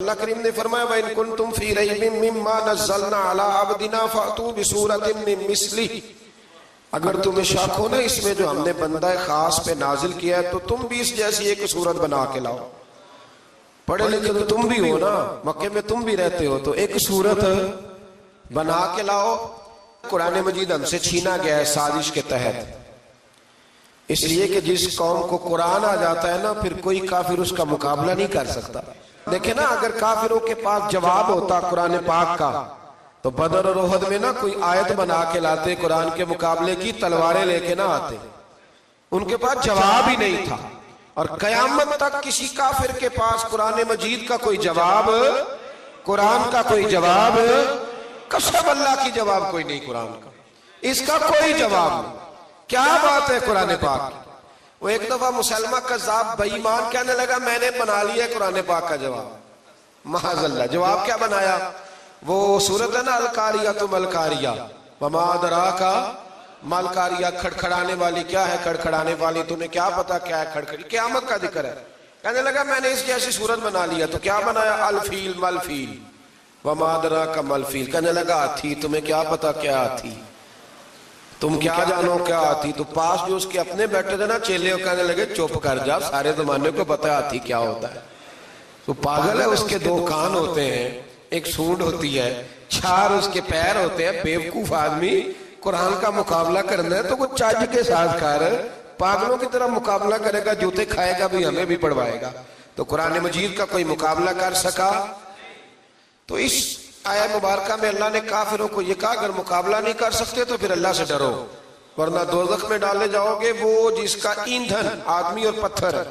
اللہ کریم نے فرمایا وَإِن كُنتُمْ فِي رَيْبٍ مِّمَّا نَزَّلْنَا عَلَىٰ عَبْدِنَا فَأْتُوا بِسُورَةٍ مِّن مِّثْلِهِ۔ اگر تمہیں شک ہو نا اس میں جو ہم نے بندہ خاص پہ نازل کیا ہے تو تم بھی اس جیسی ایک صورت بنا کے لاؤ۔ پڑھے لکھے تو تم بھی ہو نا، مکے میں تم بھی رہتے ہو، تو ایک صورت بنا کے لاؤ۔ قرآن مجید ہم سے چھینا گیا ہے سازش کے تحت، اس لیے کہ جس قوم کو قرآن آ جاتا ہے نا پھر کوئی کافر اس کا مقابلہ نہیں کر سکتا۔ دیکھیں نا اگر کافروں کے پاس جواب ہوتا قرآن پاک کا تو بدر اور احد میں نا کوئی آیت بنا کے لاتے، قرآن کے مقابلے کی تلواریں لے کے نہ آتے، ان کے پاس جواب ہی نہیں تھا۔ اور قیامت تک کسی کافر کے پاس قرآن مجید کا کوئی جواب، قرآن کا کوئی جواب، قسم اللہ کی جواب کوئی نہیں، قرآن کا اس کا کوئی جواب نہیں۔ کیا بات ہے قرآن پاک کی۔ وہ ایک دفعہ مسلمہ کذاب بے ایمان کہنے لگا میں نے بنا لیا ہے قرآن پاک کا جواب، معاذ اللہ۔ جواب کیا بنایا؟ وہ سورت ہے نا القاریۃ ما القاریۃ وما ادراک ما القاریۃ، کھڑکھڑانے والی کیا ہے، کھڑکھڑانے والی تمہیں کیا پتا کیا ہے کھڑکھڑی، قیامت کا ذکر ہے۔ کہنے لگا میں نے اس جیسی سورت بنا لیا، تو کیا بنایا؟ الفیل مالفیل وما ادراک ما الفیل۔ کہنے لگا ہاتھی، تمہیں کیا پتا کیا ہاتھی، تم کیا جانو کیا ہاتھی۔ تو پاس جو اس کے اپنے بیٹھے تھے نا چیلے، کہنے لگے چپ کر جا، سارے زمانے کو پتا ہاتھی کیا ہوتا ہے۔ تو پاگل ہے، اس کے دو کان ہوتے ہیں، ایک سونڈ ہوتی ہے، چار اس کے پیر ہوتے ہیں۔ بیوقوف آدمی قرآن کا مقابلہ کرنا ہے تو وہ چاج کے ساتھ کر پاگلوں کی طرح مقابلہ کرے گا، جوتے کھائے گا بھی، ہمیں بھی پڑھوائے گا۔ تو قرآن مجید کا کوئی مقابلہ کر سکا؟ تو اس آیہ مبارکہ میں اللہ نے کافروں کو یہ کہا اگر مقابلہ نہیں کر سکتے تو پھر اللہ سے ڈرو، ورنہ دوزخ میں ڈالے جاؤ گے، وہ جس کا ایندھن آدمی اور پتھر ہے،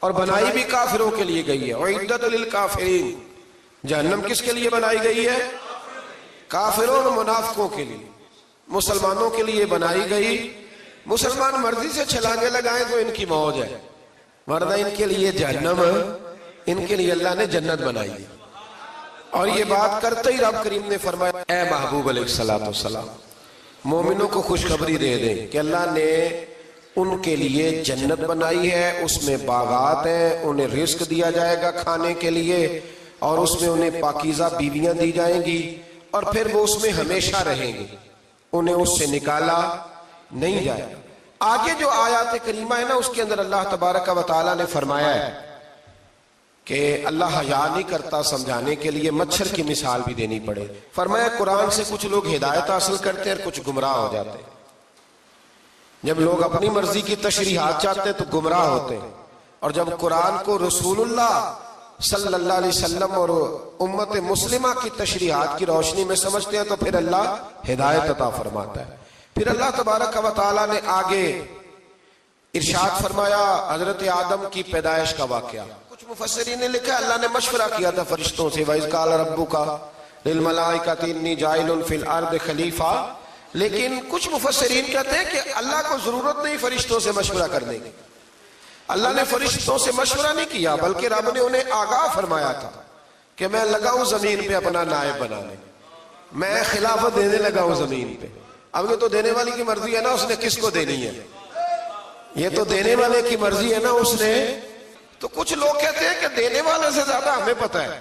اور بنائی بھی کافروں کے لیے گئی ہے۔ اعدت للکافرین، جہنم کس کے لیے بنائی گئی ہے؟ کافروں اور منافقوں کے لیے۔ مسلمانوں کے لیے بنائی گئی، مسلمان مرضی سے چھلانگے لگائیں تو ان کی موج ہے، ورنہ ان کے لیے جہنم، ان کے لیے اللہ نے جنت بنائی ہے۔ اور یہ بات کرتے ہی رب کریم نے فرمایا اے محبوب علیہ السلام مومنوں کو خوشخبری دے دیں کہ اللہ نے ان کے لیے جنت بنائی ہے، اس میں باغات ہیں، انہیں رزق دیا جائے گا کھانے کے لیے، اور اس میں انہیں پاکیزہ بیویاں دی جائیں گی، اور پھر وہ اس میں ہمیشہ رہیں گے، انہیں اس سے نکالا نہیں جائے گا۔ آگے جو آیات کریمہ ہے نا اس کے اندر اللہ تبارک و تعالیٰ نے فرمایا ہے کہ اللہ حیا نہیں کرتا سمجھانے کے لیے مچھر کی مثال بھی دینی پڑے۔ فرمایا قرآن سے کچھ لوگ ہدایت حاصل کرتے ہیں اور کچھ گمراہ ہو جاتے ہیں۔ جب لوگ اپنی مرضی کی تشریحات چاہتے ہیں تو گمراہ ہوتے ہیں، اور جب قرآن کو رسول اللہ صلی اللہ علیہ وسلم اور امت مسلمہ کی تشریحات کی روشنی میں سمجھتے ہیں تو پھر اللہ ہدایت عطا فرماتا ہے۔ پھر اللہ تبارک و تعالیٰ نے آگے ارشاد فرمایا حضرت آدم کی پیدائش کا واقعہ۔ کچھ مفسرین نے لکھا اللہ نے مشورہ کیا تھا فرشتوں سے وَإِذْ قَالَ رَبُّكَ لِلْمَلَائِكَةِ إِنِّي جَاعِلٌ فِي الْأَرْضِ خَلِيفَةً، لیکن کچھ مفسرین کہتے ہیں کہ اللہ کو ضرورت نہیں فرشتوں سے مشورہ کرنے کی، اللہ نے فرشتوں سے مشورہ نہیں کیا بلکہ رب نے انہیں آگاہ فرمایا تھا کہ میں لگا ہوں زمین پہ اپنا نائب بنانے، میں خلافت دینے لگا ہوں زمین پہ۔ اب یہ تو دینے والی کی مرضی ہے نا اس نے کس کو دینی ہے، یہ تو دینے والے کی مرضی ہے نا اس نے۔ تو کچھ لوگ کہتے ہیں کہ دینے والے سے زیادہ ہمیں پتہ ہے،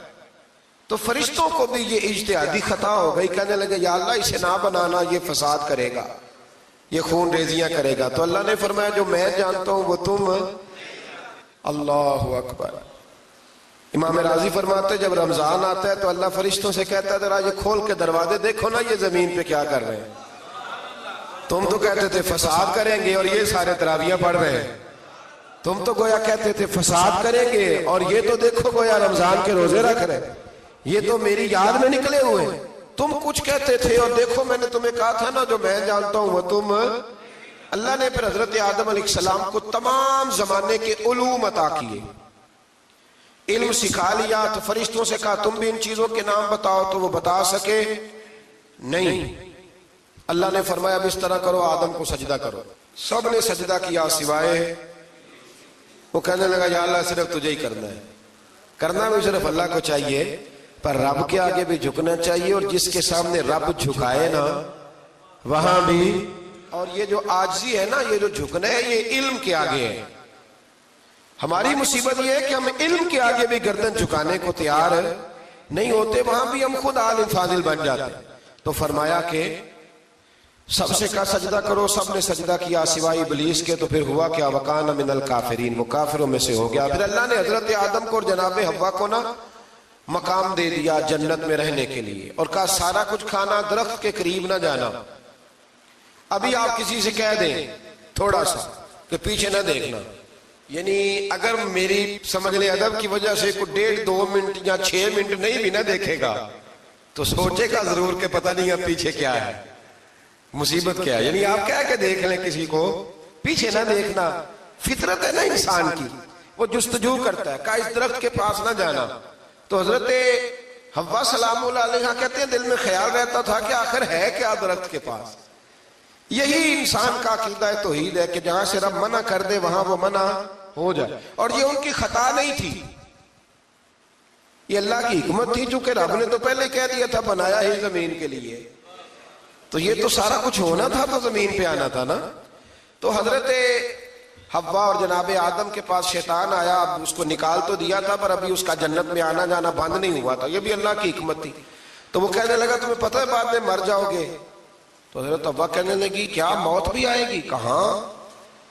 تو فرشتوں کو بھی یہ اجتہادی خطا ہو گئی، کہنے لگے یا اللہ اسے نہ بنانا، یہ فساد کرے گا، یہ خون ریزیاں کرے گا۔ تو اللہ نے فرمایا جو میں جانتا ہوں وہ تم، اللہ اکبر۔ امام راضی فرماتے جب رمضان آتا ہے تو اللہ فرشتوں سے کہتا ہے ذرا یہ کھول کے دروازے دیکھو نا یہ زمین پہ کیا کر رہے ہیں، تم تو کہتے تھے فساد کریں گے اور یہ سارے تراویح پڑھ رہے ہیں، تم تو گویا کہتے تھے فساد کریں گے اور یہ تو دیکھو گویا رمضان کے روزے رکھ رہے ہیں، یہ تو میری یاد میں نکلے ہوئے ہیں۔ تم کچھ کہتے تھے اور دیکھو میں نے تمہیں کہا تھا نا جو میں جانتا ہوں وہ تم۔ اللہ نے پھر حضرت آدم علیہ السلام کو تمام زمانے کے علوم عطا کیے، علم سکھا لیا۔ تو فرشتوں سے کہا تم بھی ان چیزوں کے نام بتاؤ، تو وہ بتا سکے نہیں۔ اللہ نے فرمایا اب اس طرح کرو آدم کو سجدہ کرو، سب نے سجدہ کیا سوائے، وہ کہنے لگا یا اللہ صرف تجھے ہی کرنا ہے، کرنا بھی صرف اللہ کو چاہیے، پر رب کے آگے بھی جھکنا چاہیے، اور جس کے سامنے رب جھکائے نا وہاں بھی۔ اور یہ جو عاجزی ہے نا، یہ جو جھکنا ہے یہ علم کے آگے ہے، ہماری مصیبت یہ ہے کہ ہم علم کے آگے بھی گردن جھکانے کو تیار نہیں ہوتے، وہاں بھی ہم خود عالم فاضل بن جاتے ہیں۔ تو فرمایا کہ سب سے کہا سجدہ کرو، سب نے سجدہ کیا سوائے ابلیس کے، تو پھر ہوا کیا وَكَانَ مِنَ الْكَافِرِينَ، وہ کافروں میں سے ہو گیا۔ پھر اللہ نے حضرت آدم کو اور جناب حوا کو نا مقام دے دیا جنت میں رہنے کے لیے، اور کہا سارا کچھ کھانا، درخت کے قریب نہ جانا۔ ابھی آپ کسی سے کہہ دیں تھوڑا سا کہ پیچھے نہ دیکھنا، یعنی اگر میری سمجھ لیں ادب کی وجہ سے کوئی 1.5-2 منٹ یا 6 منٹ نہیں بھی نہ دیکھے گا تو سوچے گا ضرور کہ پتہ نہیں اب پیچھے کیا ہے، مصیبت کیا ہے۔ یعنی آپ کہہ کے دیکھ لیں کسی کو، پیچھے نہ دیکھنا، فطرت ہے نا انسان کی، وہ جستجو کرتا ہے، کہا اس درخت کے پاس نہ جانا۔ تو حضرت حوا سلام اللہ علیہ کہتے ہیں دل میں خیال رہتا تھا کہ آخر ہے کیا درخت کے پاس۔ یہی انسان کا عقیدہ توحید ہے کہ جہاں سے رب منع کر دے وہاں وہ منع ہو جائے، اور یہ ان کی خطا نہیں تھی، یہ اللہ کی حکمت تھی، چونکہ رب نے تو پہلے کہہ دیا تھا بنایا ہی زمین کے لیے، تو یہ تو سارا کچھ ہونا تھا تو زمین پہ آنا تھا نا۔ تو حضرت حوا اور جناب آدم کے پاس شیطان آیا، اب اس کو نکال تو دیا تھا پر ابھی اس کا جنت میں آنا جانا بند نہیں ہوا تھا، یہ بھی اللہ کی حکمت تھی۔ تو وہ کہنے لگا تمہیں پتہ ہے بعد میں مر جاؤ گے؟ تو حضرت حوا کہنے لگی کیا موت بھی آئے گی؟ کہاں،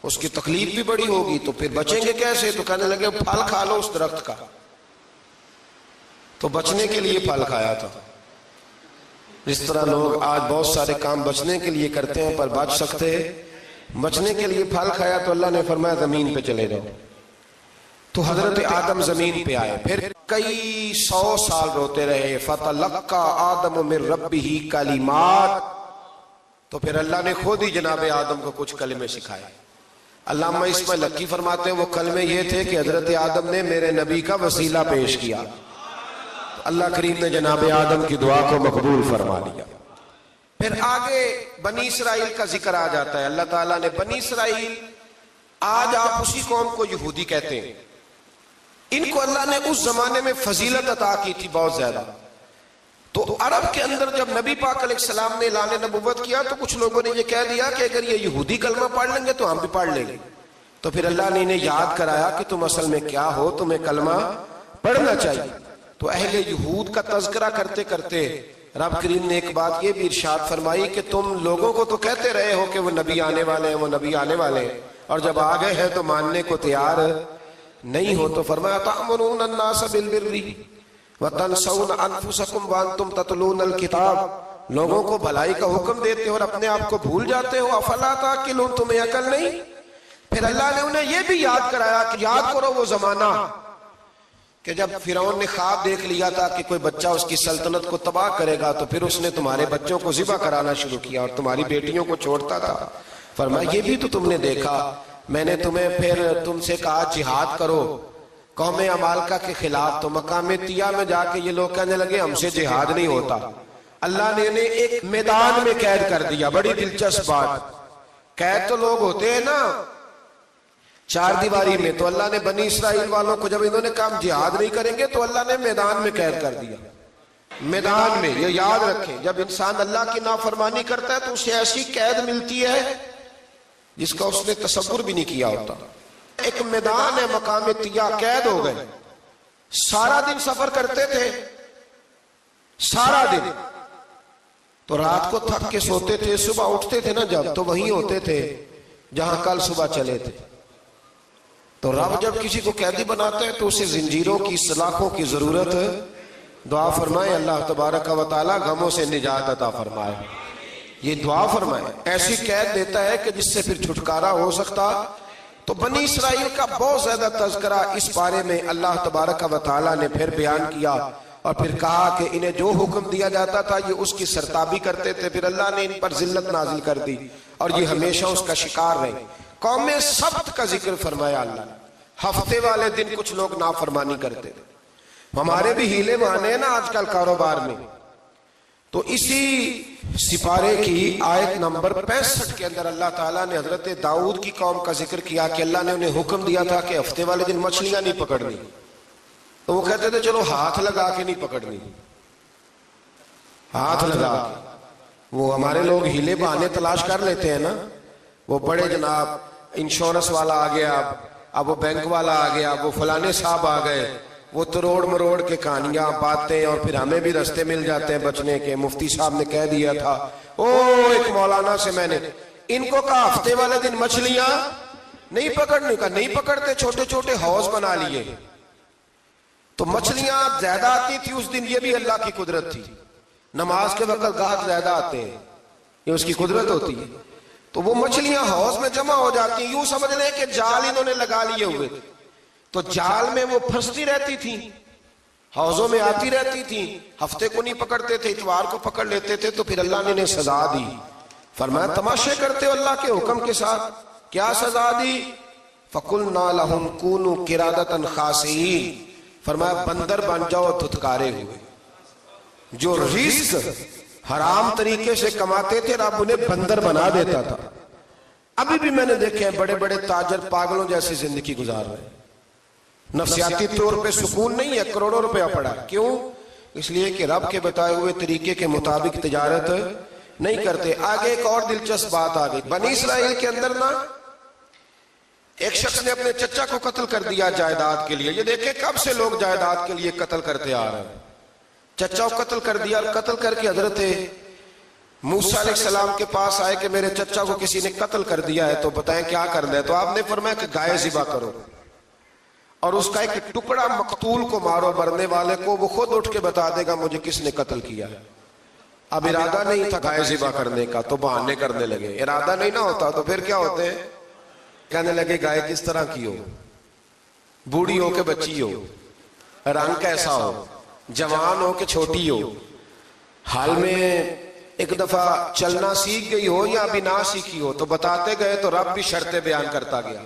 اس کی تکلیف بھی بڑی ہوگی، تو پھر بچیں گے کیسے؟ تو کہنے لگے پھل کھا لو اس درخت کا۔ تو بچنے کے لیے پھل کھایا تھا۔ اس طرح لوگ آج بہت سارے کام بچنے کے لیے کرتے ہیں پر بچ سکتے، بچنے کے لیے پھل کھایا تو اللہ نے فرمایا زمین پہ چلے جاؤ۔ تو حضرت آدم زمین پہ آئے، پھر کئی 100 سال روتے رہے۔ فَتَلَقَّى آدَمُ مِن رَبِّهِ کَلِمَاتٍ، تو پھر اللہ نے خود ہی جناب آدم کو کچھ کلمے سکھائے۔ علامہ اسماعیل لکی فرماتے ہیں وہ کلمے یہ تھے کہ حضرت آدم نے میرے نبی کا وسیلہ پیش کیا، اللہ کریم نے جناب آدم کی دعا کو مقبول فرما لیا۔ پھر آگے بنی اسرائیل کا ذکر آ جاتا ہے۔ اللہ تعالیٰ نے بنی اسرائیل، آج آپ اسی قوم کو یہودی کہتے ہیں، ان کو اللہ نے اس زمانے میں فضیلت عطا کی تھی بہت زیادہ۔ تو عرب کے اندر جب نبی پاک علیہ السلام نے اعلان نبوت کیا تو کچھ لوگوں نے یہ کہہ دیا کہ اگر یہ یہودی کلمہ پڑھ لیں گے تو ہم بھی پڑھ لیں گے۔ تو پھر اللہ نے انہیں یاد کرایا کہ تم اصل میں کیا ہو، تمہیں کلمہ پڑھنا چاہیے۔ تو اہل یہود کا تذکرہ کرتے کرتے رب کریم نے ایک بات یہ بھی ارشاد فرمائی کہ تم لوگوں کو تو کہتے رہے ہو کہ وہ نبی آنے والے ہیں، وہ نبی آنے والے ہیں، اور جب آ گئے ہیں تو ماننے کو تیار نہیں ہو۔ تو فرمایا تأمرون الناس بالبر وَتَنْسَوْنَ أَنفُسَكُمْ وَأَنْتُمْ تَتْلُونَ الْكِتَابَ، لوگوں کو بھلائی کا حکم دیتے ہو اور اپنے آپ کو بھول جاتے ہو۔ أَفَلَا تَعْقِلُونَ، تمہیں عقل نہیں؟ پھر اللہ نے انہیں یہ بھی یاد کرایا کہ یاد کرو وہ زمانہ کہ جب فرعون نے خواب دیکھ لیا تھا کہ کوئی بچہ اس کی سلطنت کو تباہ کرے گا، تو پھر اس نے تمہارے بچوں کو ذبح کرانا شروع کیا اور تمہاری بیٹیوں کو چھوڑتا تھا۔ فرمایا یہ بھی تو تم نے دیکھا، میں نے تمہیں پھر تم سے کہا جہاد کرو قوم عمالقہ کے خلاف، تو مقام طیہ میں جا کے یہ لوگ کہنے لگے ہم سے جہاد نہیں ہوتا۔ اللہ نے انہیں ایک میدان میں قید کر دیا۔ بڑی دلچسپ بات، قید تو لوگ ہوتے ہیں نا چار دیواری میں، تو اللہ نے بنی اسرائیل والوں کو جب انہوں نے کہا ہم جہاد نہیں کریں گے تو اللہ نے میدان میں قید کر دیا۔ میدان میں، یہ یاد رکھیں، جب انسان اللہ کی نافرمانی کرتا ہے تو اسے ایسی قید ملتی ہے جس کا اس نے تصور بھی نہیں کیا ہوتا۔ ایک میدان ہے مقام طیہ، قید ہو گئے، سارا دن سفر کرتے تھے، سارا دن، تو رات کو تھک کے سوتے تھے، صبح اٹھتے تھے نا جب، تو وہیں ہوتے تھے جہاں کل صبح چلے تھے۔ تو رب جب کسی کو قیدی بناتا ہے تو اسے زنجیروں کی، سلاخوں کی ضرورت، دعا فرمائے اللہ تبارک و تعالی غموں سے نجات عطا فرمائے، یہ دعا فرمائے، ایسی قید دیتا ہے کہ جس سے پھر چھٹکارا ہو سکتا۔ تو بنی اسرائیل کا بہت زیادہ تذکرہ اس بارے میں اللہ تبارک و تعالی نے پھر بیان کیا، اور پھر کہا کہ انہیں جو حکم دیا جاتا تھا یہ اس کی سرتابی کرتے تھے، پھر اللہ نے ان پر ذلت نازل کر دی اور یہ ہمیشہ اس کا شکار رہے۔ قوم سبت کا ذکر فرمایا اللہ نے، ہفتے والے دن کچھ لوگ نافرمانی کرتے تھے۔ ہمارے بھی ہیلے بہانے ہیں نا آج کل کاروبار میں، تو اسی سپارے کی آیت نمبر 65 کے اندر اللہ تعالیٰ نے حضرت داؤد کی قوم کا ذکر کیا کہ اللہ نے انہیں حکم دیا تھا کہ ہفتے والے دن مچھلیاں نہیں پکڑنی، تو وہ کہتے تھے چلو ہاتھ لگا کے نہیں پکڑنی، ہاتھ لگا کے۔ وہ ہمارے لوگ ہیلے بہانے تلاش کر لیتے ہیں نا، وہ بڑے جناب انشورنس والا آ گیا، اب وہ بینک والا آ گیا، اب وہ فلانے صاحب آ گئے، وہ تروڑ مروڑ کے کہانیاں باتیں، اور پھر ہمیں بھی رستے مل جاتے ہیں بچنے کے. مفتی صاحب نے کہہ دیا تھا، ایک مولانا سے میں نے ان کو کہا ہفتے والے دن مچھلیاں نہیں پکڑنے کا، نہیں پکڑتے، چھوٹے چھوٹے حوض بنا لیے تو مچھلیاں زیادہ آتی تھی اس دن. یہ بھی اللہ کی قدرت تھی، نماز کے وقت گاہک زیادہ آتے ہیں، یہ اس کی قدرت ہوتی ہے. تو وہ مچھلیاں حوض میں جمع ہو جاتی ہیں، یوں سمجھ لیں کہ جال انہوں نے لگا لیے ہوئے تھے، تو جال میں وہ پھنستی رہتی تھی، حوضوں میں آتی رہتی تھی. ہفتے کو نہیں پکڑتے تھے، اتوار کو پکڑ لیتے تھے. تو پھر اللہ نے انہیں سزا دی. فرمایا تماشے کرتے ہو اللہ کے حکم کے ساتھ؟ کیا سزا دی؟ فَقُلْنَا لَهُمْ كُونُوا قِرَادَةً خَاسِئِينَ. فرمایا بندر بن جاؤ دھتکارے ہوئے. جو رزق حرام طریقے سے کماتے تھے رب انہیں بندر بنا دیتا تھا. ابھی بھی میں نے دیکھے ہیں بڑے بڑے تاجر پاگلوں جیسی زندگی گزار رہے ہیں، نفسیاتی طور پہ سکون نہیں ہے، کروڑوں روپیہ پڑا. کیوں؟ اس لیے کہ رب کے بتائے ہوئے طریقے کے مطابق تجارت نہیں کرتے. آگے ایک اور دلچسپ بات آ گئی. بنی اسرائیل کے اندر نا ایک شخص نے اپنے چچا کو قتل کر دیا جائیداد کے لیے. یہ دیکھیں کب سے لوگ جائیداد کے لیے قتل کرتے آ رہے ہیں. چچا کو قتل کر دیا، اور قتل کر کے حضرت موسیٰ علیہ السلام کے پاس آئے کہ میرے چچا کو کسی نے قتل کر دیا ہے تو بتائیں کیا کرنا ہے. تو آپ نے فرمایا کہ گائے ذبح کرو اور اس کا ایک ٹکڑا مقتول کو مارو، مرنے والے کو. وہ خود اٹھ کے بتا دے گا مجھے کس نے قتل کیا ہے. اب ارادہ نہیں تھا گائے ذبح کرنے کا تو بہانے کرنے لگے. ارادہ نہیں نہ ہوتا تو پھر کیا ہوتے ہیں؟ کہنے لگے گائے کس طرح کی ہو، بوڑھی ہو کہ بچی ہو، رنگ کیسا ہو، جوان ہو کہ چھوٹی ہو، حال میں ایک دفعہ چلنا سیکھ گئی ہو یا ابھی نہ سیکھی ہو. تو بتاتے گئے تو رب بھی شرطیں بیان کرتا گیا.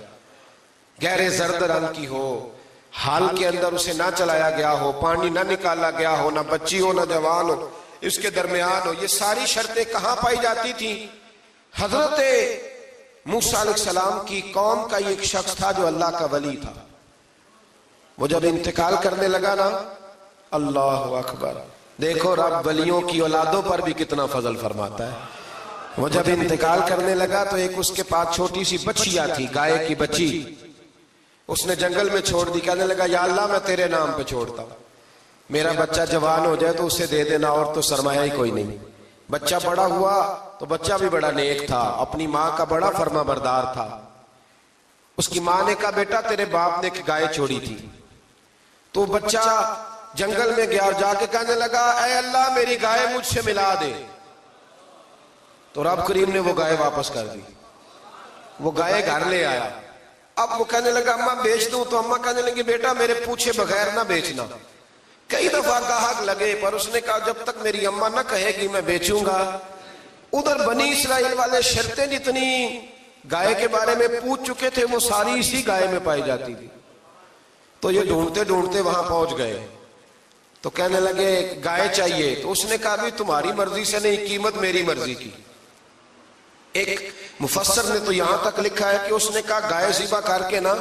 گہرے زرد رنگ کی ہو، حال کے اندر اسے نہ چلایا گیا ہو، پانی نہ نکالا گیا ہو، نہ بچی ہو نہ جوان ہو، اس کے درمیان ہو. یہ ساری شرطیں کہاں پائی جاتی تھیں؟ حضرت موسیٰ علیہ السلام کی قوم کا ایک شخص تھا جو اللہ کا ولی تھا. وہ جب انتقال کرنے لگا نا، اللہ اکبر، دیکھو رب ولیوں کی اولادوں پر بھی کتنا فضل فرماتا ہے. وہ جب انتقال کرنے لگا تو ایک اس کے پاس چھوٹی سی بچیا تھی، گائے کی بچی. اس نے جنگل میں چھوڑ دی. کہنے لگا یا اللہ میں تیرے نام پہ چھوڑتا ہوں، میرا بچہ جوان ہو جائے تو اسے دے دینا، اور تو سرمایہ ہی کوئی نہیں. بچہ بڑا ہوا تو بچہ بھی بڑا نیک تھا، اپنی ماں کا بڑا فرما بردار تھا. اس کی ماں نے کہا بیٹا تیرے باپ نے ایک گائے چھوڑی تھی. تو بچہ جنگل میں گیا اور جا کے کہنے لگا اے اللہ میری گائے مجھ سے ملا دے. تو رب کریم نے وہ گائے واپس کر دی. وہ گائے گھر لے آیا. اب وہ کہنے لگا اماں بیچ دوں. تو اماں کہنے لگی بیٹا میرے پوچھے بغیر نہ بیچنا. کئی دفعہ گاہک لگے پر اس نے کہا جب تک میری اماں نہ کہے گی میں بیچوں گا. ادھر بنی اسرائیل والے شرطیں جتنی گائے کے بارے میں پوچھ چکے تھے وہ ساری اسی گائے میں پائی جاتی تھی. تو یہ ڈھونڈتے ڈھونڈتے وہاں پہنچ گئے. تو کہنے لگے گائے چاہیے. تو اس نے کہا بھی تمہاری مرضی سے نہیں، قیمت میری مرضی کی. ایک مفسر نے تو یہاں تک لکھا ہے کہ اس نے کہا گائے ذبح کر کے نا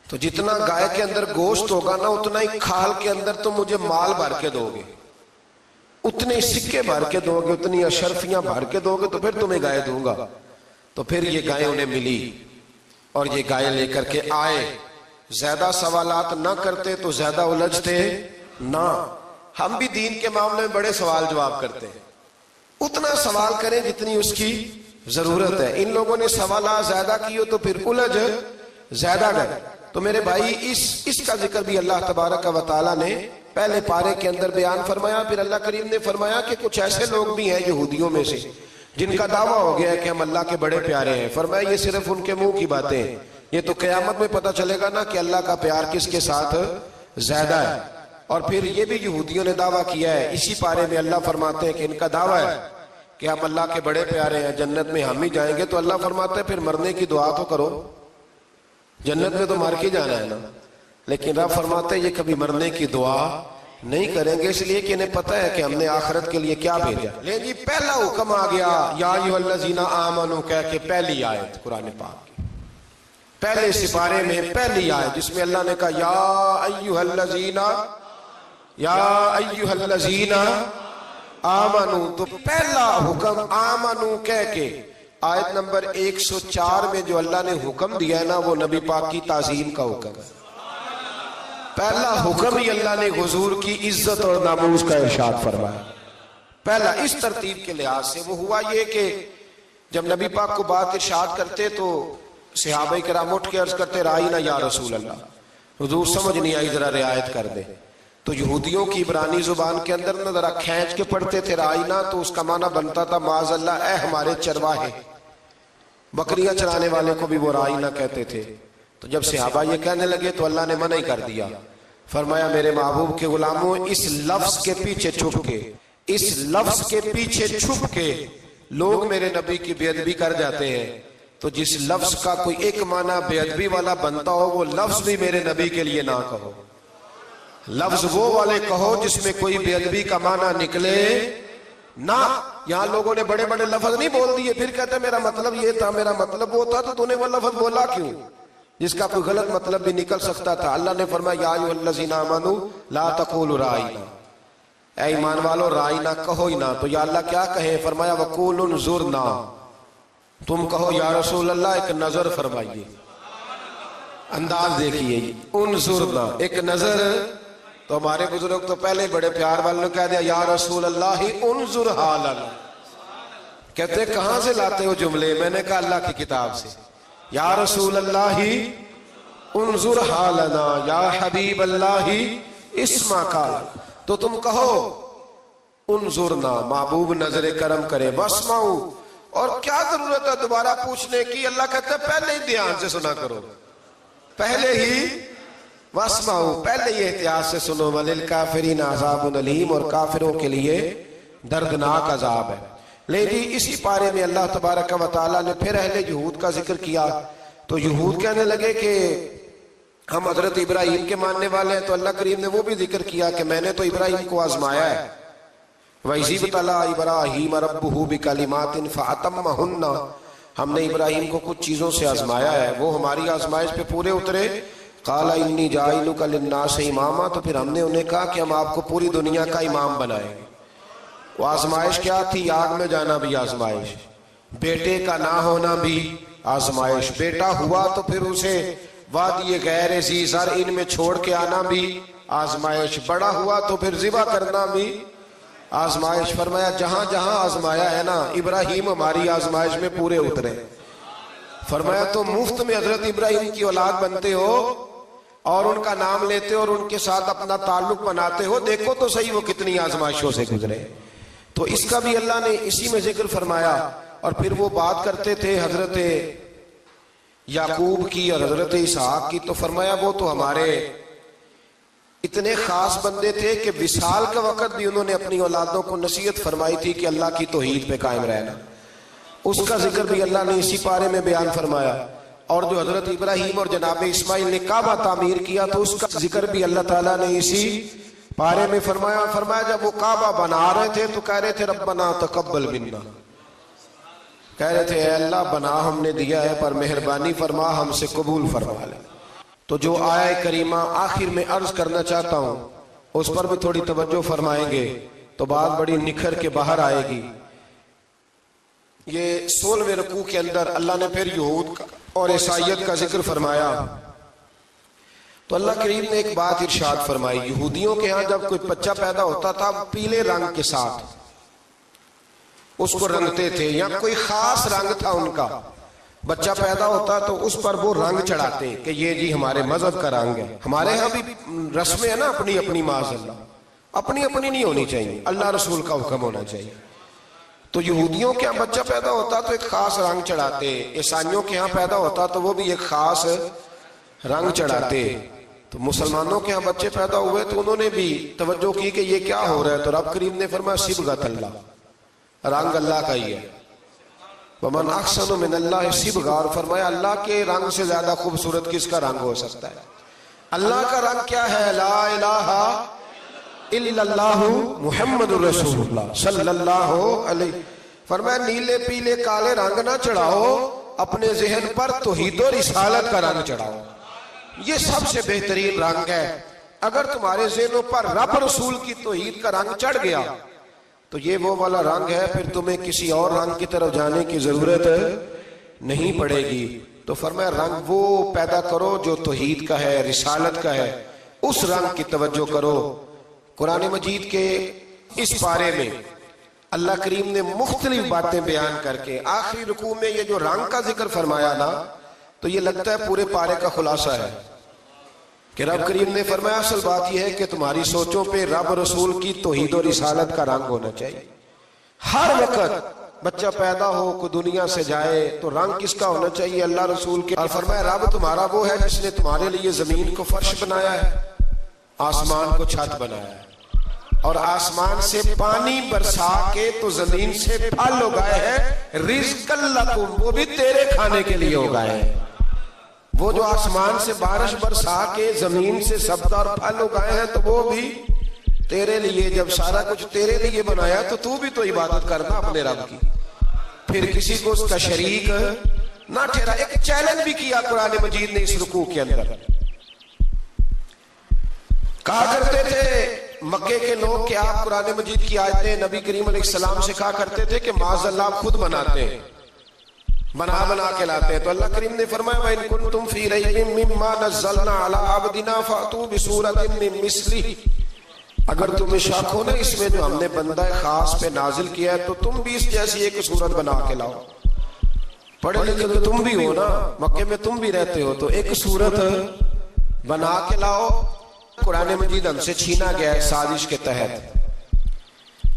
تو جتنا گائے کے اندر گوشت ہوگا نا اتنا ہی کھال کے اندر تو مجھے مال بھر کے دو گے، اتنے سکے بھر کے دو گے، اتنی اشرفیاں بھر کے دو گے تو پھر تمہیں گائے دوں گا. تو پھر یہ گائے انہیں ملی اور یہ گائے لے کر کے آئے. زیادہ سوالات نہ کرتے تو زیادہ الجھتے نہ. ہم بھی دین کے معاملے میں بڑے سوال جواب کرتے ہیں. اتنا سوال کریں جتنی اس کی ضرورت ہے. ان لوگوں نے سوالات زیادہ کیے تو پھر الجھ زیادہ گئے. تو میرے بھائی اس کا ذکر بھی اللہ تبارک و تعالیٰ نے پہلے پارے کے اندر بیان فرمایا. پھر اللہ کریم نے فرمایا کہ کچھ ایسے لوگ بھی ہیں یہودیوں میں سے جن کا دعویٰ ہو گیا ہے کہ ہم اللہ کے بڑے پیارے ہیں. فرمایا یہ صرف ان کے منہ کی باتیں ہیں، یہ تو قیامت میں پتہ چلے گا نا کہ اللہ کا پیار کس کے ساتھ زیادہ ہے. اور پھر یہ بھی یہودیوں نے دعویٰ کیا ہے. اسی پارے میں اللہ فرماتے ہیں کہ ان کا دعویٰ ہے کہ ہم اللہ کے بڑے پیارے ہیں، جنت میں ہم ہی جائیں گے. تو اللہ فرماتے ہیں پھر مرنے کی دعا تو کرو، جنت میں تو مر کے جانا ہے نا. لیکن رب فرماتے ہیں یہ کبھی مرنے کی دعا نہیں کریں گے، اس لیے کہ انہیں پتہ ہے کہ ہم نے آخرت کے لیے کیا بھیجا. لیکن جی پہلا حکم آ گیا یا ایھا الذین آمنوا کہہ کے پہلی آیت قرآن پاک کی پہلے سپارے میں پہلی آیت جس میں اللہ نے کہا یا ایھا الذین آمنوا. تو پہلا حکم آمنو کہہ کے آیت نمبر 104 میں جو اللہ نے حکم دیا ہے نا وہ نبی پاک کی تعظیم کا حکم ہے. پہلا حکم ہی اللہ نے حضور کی عزت اور ناموس کا ارشاد فرمایا. پہلا اس ترتیب کے لحاظ سے وہ ہوا یہ کہ جب نبی پاک کو بات ارشاد کرتے تو صحابہ کرام اٹھ کے عرض کرتے رائینا یا رسول اللہ، حضور سمجھ نہیں آئی ذرا رعایت کر دے. تو یہودیوں کی عبرانی زبان کے اندر نہ ذرا کھینچ کے پڑھتے تھے رائینا، تو اس کا معنی بنتا تھا معاذ اللہ اے ہمارے چرواہے. بکریاں چرانے والے کو بھی وہ رائینا کہتے تھے. تو جب صحابہ یہ کہنے لگے تو اللہ نے منع ہی کر دیا. فرمایا میرے محبوب کے غلاموں، اس لفظ کے پیچھے چھپ کے، اس لفظ کے پیچھے چھپ کے لوگ میرے نبی کی بے ادبی کر جاتے ہیں. تو جس لفظ کا کوئی ایک معنی بے ادبی والا بنتا ہو وہ لفظ بھی میرے نبی کے لیے نہ کہو. لفظ وہ والے کہو جس میں کوئی بے ادبی کا معنی نکلے نہ. یہاں لوگوں نے بڑے بڑے لفظ نہیں بول دیے پھر کہتے میرا مطلب یہ تھا میرا مطلب وہ تھا، تو تو نے وہ لفظ بولا کیوں جس کا کوئی غلط مطلب بھی نکل سکتا تھا. اللہ نے فرمایا یا ایھا الذین آمنوا لا تقولوا رائینا، اے ایمان والو رائینا کہو ہی نہ. تو یا اللہ کیا کہیں؟ فرمایا وقولوا انظرنا، تم کہو یا رسول اللہ ایک نظر فرمائیے. انداز دیکھیے انظرنا ایک نظر. تو ہمارے بزرگ تو پہلے بڑے پیار والوں نے کہہ دیا یا رسول اللہ انظر حالنا. کہتے کہاں سے لاتے ہو جملے؟ میں نے کہا اللہ کی کتاب سے. یا رسول اللہ انظر حالنا یا حبیب اللہ اسمع قال. تو تم کہو انظرنا، محبوب نظر کرم کرے، واسمعوا. اور کیا ضرورت ہے دوبارہ پوچھنے کی؟ اللہ کہتے ہیں پہلے ہی دھیان سے سنا کرو، پہلے ہی واسمعوا، پہلے ہی احتیاط سے سنو. وللکافرین عذاب علیم، اور کافروں کے لیے دردناک عذاب ہے. لیکن اسی پارے میں اللہ تبارک و تعالیٰ نے پھر اہل یہود کا ذکر کیا. تو یہود کہنے لگے کہ ہم حضرت ابراہیم کے ماننے والے ہیں. تو اللہ کریم نے وہ بھی ذکر کیا کہ میں نے تو ابراہیم کو آزمایا ہے. وَإِذِ ابْتَلَىٰ إِبْرَاهِيمَ رَبُّهُ بِكَلِمَاتٍ فَأَتَمَّهُنَّ، ہم نے ابراہیم کو کچھ چیزوں سے آزمایا ہے، وہ ہماری آزمائش پہ پورے اترے. قَالَ إِنِّي جَاعِلُكَ لِلنَّاسِ إِمَامًا، تو پھر ہم نے انہیں کہا کہ ہم آپ کو پوری دنیا کا امام بنائیں گے. وہ آزمائش کیا تھی؟ آگ میں جانا بھی آزمائش، بیٹے کا نہ ہونا بھی آزمائش، بیٹا ہوا تو پھر اسے وادی غیر ذی زرع میں چھوڑ کے آنا بھی آزمائش، بڑا ہوا تو پھر ذبح کرنا بھی آزمائش. فرمایا جہاں جہاں آزمایا ہے نا ابراہیم ہماری آزمائش میں پورے اترے. فرمایا تو مفت میں حضرت ابراہیم کی اولاد بنتے ہو اور ان کا نام لیتے ہو اور ان کے ساتھ اپنا تعلق بناتے ہو، دیکھو تو صحیح وہ کتنی آزمائشوں سے گزرے. تو اس کا بھی اللہ نے اسی میں ذکر فرمایا. اور پھر وہ بات کرتے تھے حضرت یعقوب کی اور حضرت اسحاق کی. تو فرمایا وہ تو ہمارے اتنے خاص بندے تھے کہ وصال کا وقت بھی انہوں نے اپنی اولادوں کو نصیحت فرمائی تھی کہ اللہ کی توحید پہ قائم رہنا. اس کا ذکر بھی اللہ نے اسی پارے میں بیان فرمایا. اور جو حضرت ابراہیم اور جناب اسماعیل نے کعبہ تعمیر کیا تو اس کا ذکر بھی اللہ تعالیٰ نے اسی پارے میں فرمایا. فرمایا جب وہ کعبہ بنا رہے تھے تو کہہ رہے تھے ربنا تقبل منا، کہہ رہے تھے اے اللہ بنا ہم نے دیا ہے پر مہربانی فرما ہم سے قبول فرما لے. تو جو آیہ کریمہ آخر میں عرض کرنا چاہتا ہوں اس پر بھی تھوڑی توجہ فرمائیں گے تو بات بڑی نکھر کے باہر آئے گی. یہ 16ویں رکوع کے اندر اللہ نے پھر یہود اور عیسائیت کا ذکر فرمایا. تو اللہ کریم نے ایک بات ارشاد فرمائی. یہودیوں کے ہاں جب کوئی بچہ پیدا ہوتا تھا پیلے رنگ کے ساتھ اس کو رنگتے تھے، یا کوئی خاص رنگ تھا ان کا. بچہ پیدا ہوتا تو اس پر وہ رنگ چڑھاتے کہ یہ جی ہمارے مذہب کا رنگ ہے. ہمارے ہاں بھی رسمیں ہیں نا اپنی اپنی، معاذ اللہ اپنی اپنی نہیں ہونی چاہیے، اللہ رسول کا حکم ہونا چاہیے. تو یہودیوں کے ہاں بچہ پیدا ہوتا تو ایک خاص رنگ چڑھاتے، عیسائیوں کے ہاں پیدا ہوتا تو وہ بھی ایک خاص رنگ چڑھاتے. تو مسلمانوں کے ہاں بچے پیدا ہوئے تو انہوں نے بھی توجہ کی کہ یہ کیا ہو رہا ہے. تو رب کریم نے فرمایا صبغۃ اللہ، رنگ اللہ کا ہی ہے. ومن احسن من اللہ صبغہ، اور فرمایا اللہ کے رنگ سے زیادہ خوبصورت کس کا رنگ ہو سکتا ہے. اللہ کا رنگ کیا ہے؟ لا الہ الا اللہ محمد رسول اللہ صلی اللہ علیہ. فرمایا نیلے پیلے کالے رنگ نہ چڑھاؤ، اپنے ذہن پر توحید و رسالت کا رنگ چڑھاؤ. یہ سب سے بہترین رنگ ہے. اگر تمہارے ذہنوں پر رب رسول کی توحید کا رنگ چڑھ گیا تو یہ وہ والا رنگ ہے، پھر تمہیں کسی اور رنگ کی طرف جانے کی ضرورت نہیں پڑے گی۔ تو فرمایا رنگ وہ پیدا کرو جو توحید کا ہے، رسالت کا ہے، اس رنگ کی توجہ کرو۔ قرآن مجید کے اس پارے میں اللہ کریم نے مختلف باتیں بیان کر کے آخری رکوع میں یہ جو رنگ کا ذکر فرمایا نا، تو یہ لگتا ہے پورے پارے کا خلاصہ ہے کہ رب کریم نے فرمایا اصل بات یہ ہے کہ تمہاری سوچوں پہ رب رسول کی توحید و رسالت کا رنگ ہونا چاہیے۔ ہر وقت بچہ پیدا ہو، کوئی دنیا سے جائے تو رنگ کس کا ہونا چاہیے؟ اللہ رسول کے۔ اور فرمایا رب تمہارا وہ ہے جس نے تمہارے لیے زمین کو فرش بنایا ہے، آسمان کو چھت بنایا ہے، اور آسمان سے پانی برسا کے تو زمین سے پھل اگائے ہیں، رزق لکم، وہ بھی تیرے کھانے کے لیے اگائے ہیں۔ وہ جو آسمان سے بارش برسا کے زمین سے سبزہ اور پھل اگائے ہیں تو وہ بھی تیرے لیے۔ جب سارا کچھ تیرے لیے بنایا تو بھی تو عبادت کرنا اپنے رب کی، پھر کسی کو اس کا شریک نہ ٹھہرا۔ ایک چیلنج بھی کیا قرآن مجید نے اس رکوع کے اندر۔ کہا کرتے تھے مکے کے لوگ کہ آپ قرآن مجید کی آیتیں نبی کریم علیہ السلام سے کہا کرتے تھے کہ معاذ اللہ آپ خود بناتے ہیں، بنا کے لاتے ہیں۔ تو اللہ کریم نے فرمایا وَإِن كُنتُمْ فِي رَيْبٍ مِّمَّا نَزَّلْنَا عَلَىٰ عَبْدِنَا فَأْتُوا بِسُورَةٍ مِّن مِّثْلِهِ، اگر تمہیں شک ہو نا اس میں جو ہم نے بندہ خاص پہ نازل کیا ہے تو تم بھی اس جیسی ایک صورت بنا کے لاؤ۔ پڑھے لکھے تو تم بھی ہو نا، مکے میں تم بھی رہتے ہو، تو ایک صورت بنا کے لاؤ۔ قرآن مجید ہم سے چھینا گیا ہے سازش کے تحت،